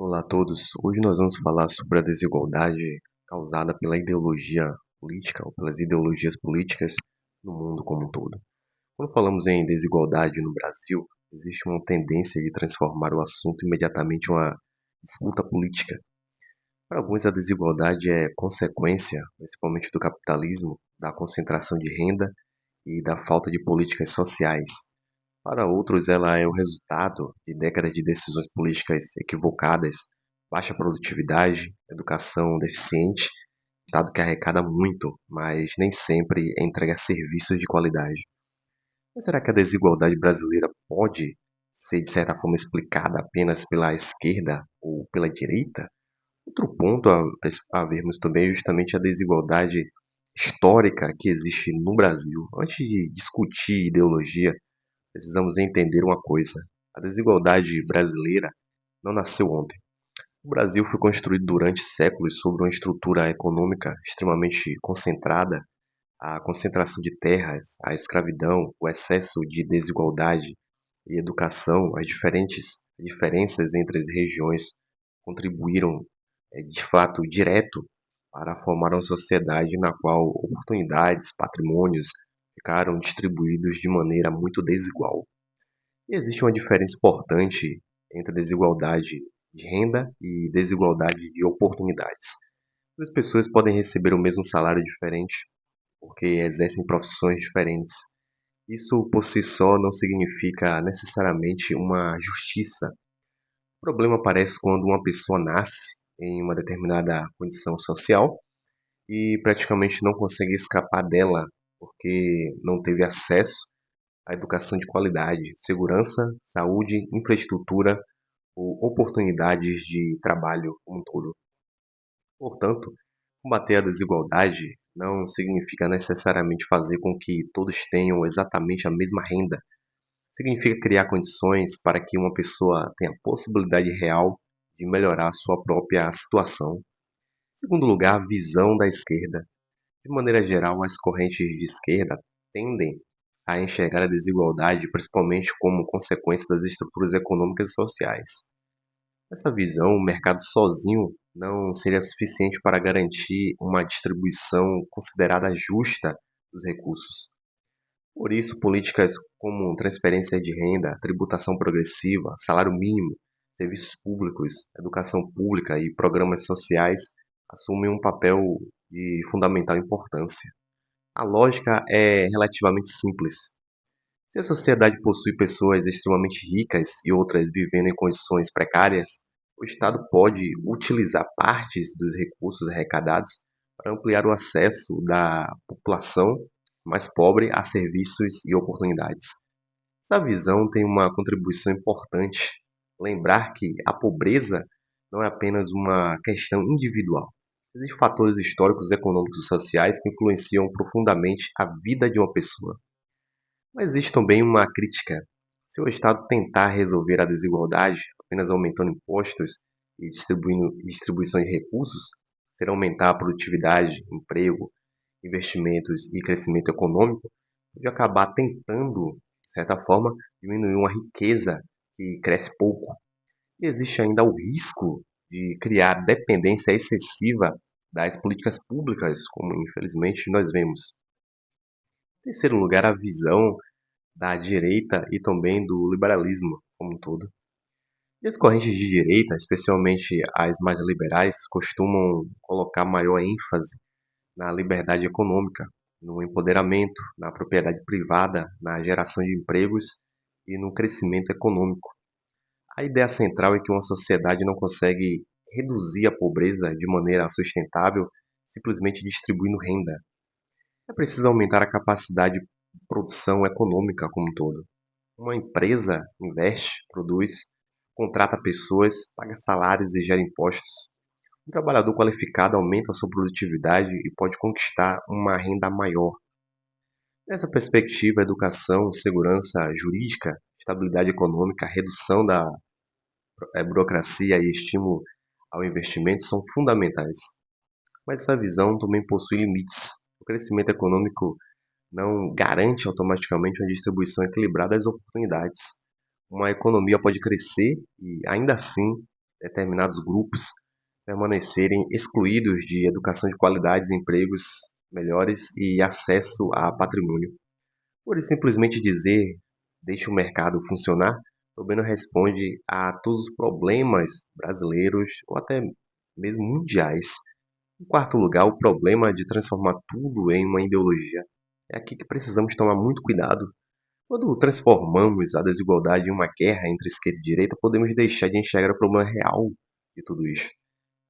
Olá a todos. Hoje nós vamos falar sobre a desigualdade causada pela ideologia política ou pelas ideologias políticas no mundo como um todo. Quando falamos em desigualdade no Brasil, existe uma tendência de transformar o assunto imediatamente em uma disputa política. Para alguns, a desigualdade é consequência, principalmente do capitalismo, da concentração de renda e da falta de políticas sociais. Para outros, ela é o resultado de décadas de decisões políticas equivocadas, baixa produtividade, educação deficiente, Estado que arrecada muito, mas nem sempre entrega serviços de qualidade. Mas será que a desigualdade brasileira pode ser, de certa forma, explicada apenas pela esquerda ou pela direita? Outro ponto a vermos também é justamente a desigualdade histórica que existe no Brasil. Antes de discutir ideologia, precisamos entender uma coisa: a desigualdade brasileira não nasceu ontem. O Brasil foi construído durante séculos sobre uma estrutura econômica extremamente concentrada, a concentração de terras, a escravidão, o excesso de desigualdade e educação, as diferentes diferenças entre as regiões contribuíram de fato direto para formar uma sociedade na qual oportunidades, patrimônios ficaram distribuídos de maneira muito desigual. E existe uma diferença importante entre desigualdade de renda e desigualdade de oportunidades. As pessoas podem receber o mesmo salário diferente porque exercem profissões diferentes. Isso por si só não significa necessariamente uma justiça. O problema aparece quando uma pessoa nasce em uma determinada condição social e praticamente não consegue escapar dela porque não teve acesso à educação de qualidade, segurança, saúde, infraestrutura ou oportunidades de trabalho como um todo. Portanto, combater a desigualdade não significa necessariamente fazer com que todos tenham exatamente a mesma renda. Significa criar condições para que uma pessoa tenha a possibilidade real de melhorar a sua própria situação. Em segundo lugar, a visão da esquerda. De maneira geral, as correntes de esquerda tendem a enxergar a desigualdade principalmente como consequência das estruturas econômicas e sociais. Nessa visão, o mercado sozinho não seria suficiente para garantir uma distribuição considerada justa dos recursos. Por isso, políticas como transferência de renda, tributação progressiva, salário mínimo, serviços públicos, educação pública e programas sociais assumem um papel de fundamental importância. A lógica é relativamente simples. Se a sociedade possui pessoas extremamente ricas e outras vivendo em condições precárias, o Estado pode utilizar partes dos recursos arrecadados para ampliar o acesso da população mais pobre a serviços e oportunidades. Essa visão tem uma contribuição importante: lembrar que a pobreza não é apenas uma questão individual. Existem fatores históricos, econômicos e sociais que influenciam profundamente a vida de uma pessoa. Mas existe também uma crítica. Se o Estado tentar resolver a desigualdade apenas aumentando impostos e distribuindo distribuição de recursos, será aumentar a produtividade, emprego, investimentos e crescimento econômico, pode acabar tentando, de certa forma, diminuir uma riqueza que cresce pouco. E existe ainda o risco de criar dependência excessiva das políticas públicas, como infelizmente nós vemos. Em terceiro lugar, a visão da direita e também do liberalismo como um todo. E as correntes de direita, especialmente as mais liberais, costumam colocar maior ênfase na liberdade econômica, no empoderamento, na propriedade privada, na geração de empregos e no crescimento econômico. A ideia central é que uma sociedade não consegue reduzir a pobreza de maneira sustentável simplesmente distribuindo renda. É preciso aumentar a capacidade de produção econômica como um todo. Uma empresa investe, produz, contrata pessoas, paga salários e gera impostos. Um trabalhador qualificado aumenta a sua produtividade e pode conquistar uma renda maior. Nessa perspectiva, educação, segurança jurídica, estabilidade econômica, redução da burocracia e estímulo ao investimento são fundamentais. Mas essa visão também possui limites. O crescimento econômico não garante automaticamente uma distribuição equilibrada das oportunidades. Uma economia pode crescer e, ainda assim, determinados grupos permanecerem excluídos de educação de qualidade, empregos melhores e acesso a patrimônio. Por simplesmente dizer deixe o mercado funcionar, também não responde a todos os problemas brasileiros ou até mesmo mundiais. Em quarto lugar, o problema de transformar tudo em uma ideologia. É aqui que precisamos tomar muito cuidado. Quando transformamos a desigualdade em uma guerra entre esquerda e direita, podemos deixar de enxergar o problema real de tudo isso.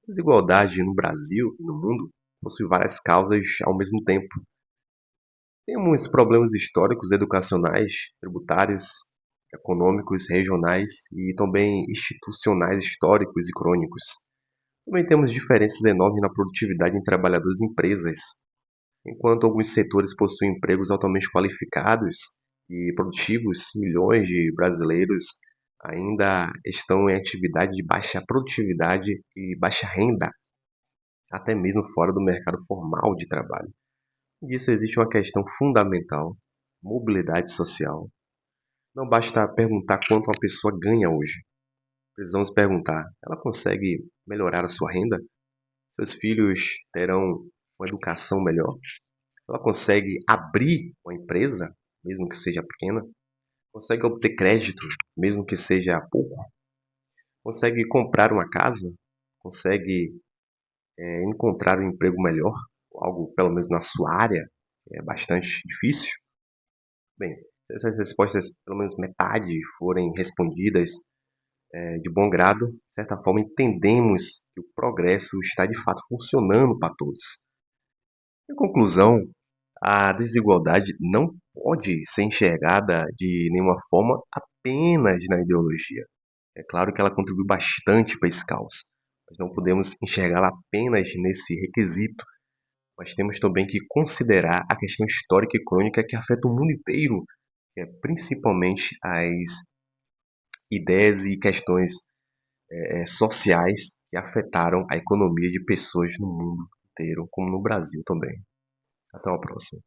A desigualdade no Brasil e no mundo possui várias causas ao mesmo tempo. Temos problemas históricos, educacionais, tributários, econômicos, regionais e também institucionais históricos e crônicos. Também temos diferenças enormes na produtividade em trabalhadores e empresas. Enquanto alguns setores possuem empregos altamente qualificados e produtivos, milhões de brasileiros ainda estão em atividade de baixa produtividade e baixa renda, até mesmo fora do mercado formal de trabalho. Disso existe uma questão fundamental: mobilidade social. Não basta perguntar quanto uma pessoa ganha hoje. Precisamos perguntar: ela consegue melhorar a sua renda? Seus filhos terão uma educação melhor? Ela consegue abrir uma empresa, mesmo que seja pequena? Consegue obter crédito, mesmo que seja pouco? Consegue comprar uma casa? Consegue encontrar um emprego melhor? Algo, pelo menos na sua área, que é bastante difícil? Bem, se essas respostas, pelo menos metade, forem respondidas de bom grado, de certa forma entendemos que o progresso está de fato funcionando para todos. Em conclusão, a desigualdade não pode ser enxergada de nenhuma forma apenas na ideologia. É claro que ela contribui bastante para esse caos, mas não podemos enxergá-la apenas nesse requisito. Mas temos também que considerar a questão histórica e crônica que afeta o mundo inteiro, que é principalmente as ideias e questões sociais que afetaram a economia de pessoas no mundo inteiro, como no Brasil também. Até uma próxima.